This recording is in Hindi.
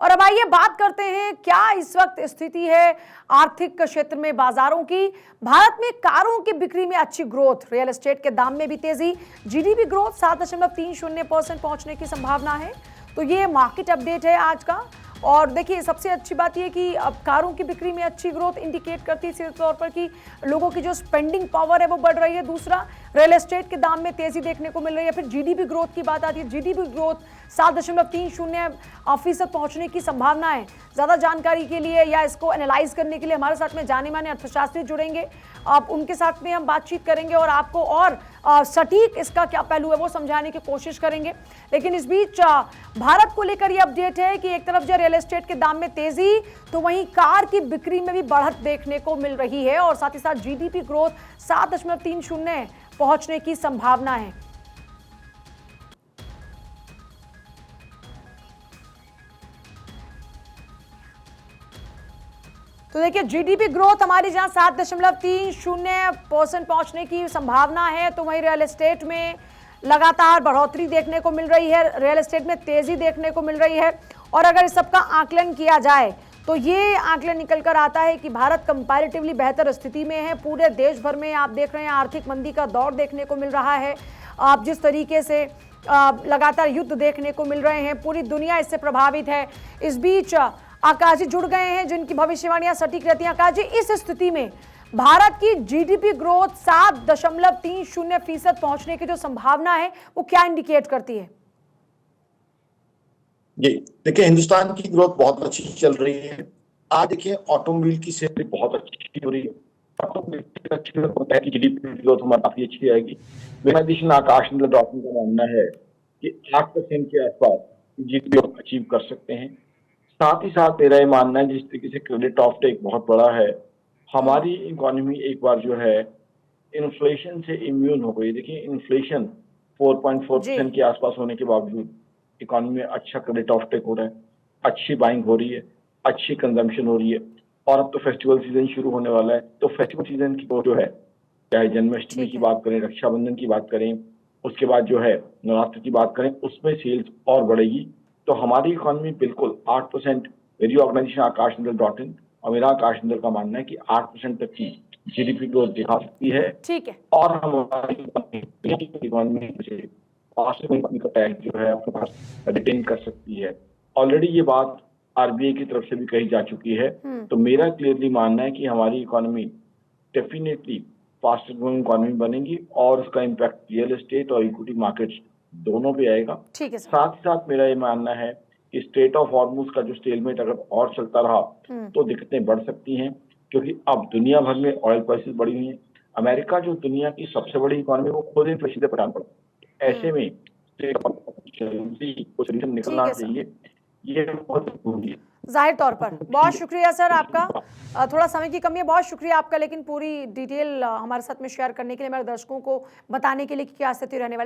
और अब आइए बात करते हैं क्या इस वक्त स्थिति है आर्थिक क्षेत्र में बाजारों की। भारत में कारों की बिक्री में अच्छी ग्रोथ, रियल एस्टेट के दाम में भी तेजी, जीडीपी ग्रोथ 7.30% पहुंचने की संभावना है। तो ये मार्केट अपडेट है आज का। और देखिए सबसे अच्छी बात यह कि अब कारों की बिक्री में अच्छी ग्रोथ इंडिकेट करती है सीधे तौर पर कि लोगों की जो स्पेंडिंग पावर है वो बढ़ रही है। दूसरा, रियल एस्टेट के दाम में तेजी देखने को मिल रही है। फिर जीडीपी ग्रोथ की बात आती है, जीडीपी ग्रोथ 7.30% पहुंचने की संभावना है। ज्यादा जानकारी के लिए या इसको एनालाइज करने के लिए हमारे साथ में जाने माने अर्थशास्त्री जुड़ेंगे। आप उनके साथ में हम बातचीत करेंगे और आपको और सटीक इसका क्या पहलू है वो समझाने की कोशिश करेंगे। लेकिन इस बीच भारत को लेकर यह अपडेट है कि एक तरफ जो रियल एस्टेट के दाम में तेजी, तो वहीं कार की बिक्री में भी बढ़त देखने को मिल रही है और साथ ही साथ जीडीपी ग्रोथ 7.30 पहुंचने की संभावना है। तो देखिए जीडीपी ग्रोथ हमारी जहां 7.30% पहुंचने की संभावना है, तो वहीं रियल एस्टेट में लगातार बढ़ोतरी देखने को मिल रही है, रियल एस्टेट में तेजी देखने को मिल रही है। और अगर इस सबका आकलन किया जाए तो ये आकलन निकल कर आता है कि भारत कंपैरेटिवली बेहतर स्थिति में है। पूरे देश भर में आप देख रहे हैं आर्थिक मंदी का दौर देखने को मिल रहा है। आप जिस तरीके से लगातार युद्ध देखने को मिल रहे हैं, पूरी दुनिया इससे प्रभावित है। इस बीच आकाश जी जुड़ गए हैं जिनकी भविष्यवाणियां सटीक रहती हैं। आकाश जी, इस स्थिति में भारत की जीडीपी ग्रोथ 7.30% पहुंचने की जो संभावना है वो क्या इंडिकेट करती है? जी देखिए, हिंदुस्तान की ग्रोथ बहुत अच्छी चल रही है। आज देखिए ऑटोमोबाइल की सेल बहुत अच्छी हो रही है। ऑटोमोबाइल की अच्छी होता है कि जीडीपी ग्रोथ हमारी काफी अच्छी आएगी। मेरा एडिशन आकाश डॉक्टर का मानना है कि 8% के आसपास जीडीपी अचीव कर सकते हैं। साथ ही साथ मेरा ये मानना है जिस तरीके से क्रेडिट ऑफ टेक बहुत बड़ा है, हमारी इकोनॉमी एक बार जो है इन्फ्लेशन से इम्यून हो गई। देखिए इन्फ्लेशन 4.4% के आसपास होने के बावजूद इकोनॉमी में अच्छा क्रेडिट ऑफ टेक हो रहा है, अच्छी बाइंग हो रही है, अच्छी कंजम्पशन हो रही है। और अब तो फेस्टिवल सीजन शुरू होने वाला है, तो फेस्टिवल सीजन की जो है, चाहे जन्माष्टमी की बात करें, रक्षाबंधन की बात करें, उसके बाद जो है नवरात्र की बात करें, उसमें सेल्स और बढ़ेगी। तो हमारी इकोनॉमी बिल्कुल 8%, मेरी ऑर्गेनाइजेशन आकाशनंदन.in और मेरा आकाशनंदन का मानना है कि 8% तक की जीडीपी ग्रोथ दिखा सकती है। ठीक है। और हमारी इकोनॉमी का टैग जो है आपके पास रिटेन कर सकती है। ऑलरेडी ये बात आरबीआई की तरफ से भी कही जा चुकी है। तो मेरा क्लियरली मानना है कि हमारी economy definitely faster growing economy बनेगी और उसका इम्पैक्ट रियल एस्टेट और इक्विटी मार्केट्स दोनों पे आएगा। ठीक है। साथ ही साथ मेरा ये मानना है कि स्टेट ऑफ हॉर्मुज का जो स्टेलमेट अगर और चलता रहा तो दिक्कतें बढ़ सकती हैं, क्योंकि अब दुनिया भर में ऑयल प्राइसेस बढ़ी हुई हैं। अमेरिका जो दुनिया की सबसे बड़ी इकोनॉमी वो खुद इन्फ्लेशन से परेशान पड़ा। ऐसे में सोल्यूशन निकलना चाहिए, ये बहुत जरूरी है। जाहिर तौर पर बहुत शुक्रिया सर आपका। थोड़ा समय की कमी है, बहुत शुक्रिया आपका, लेकिन पूरी डिटेल हमारे साथ में शेयर करने के लिए, हमारे दर्शकों को बताने के लिए कि क्या स्थिति रहने वाली।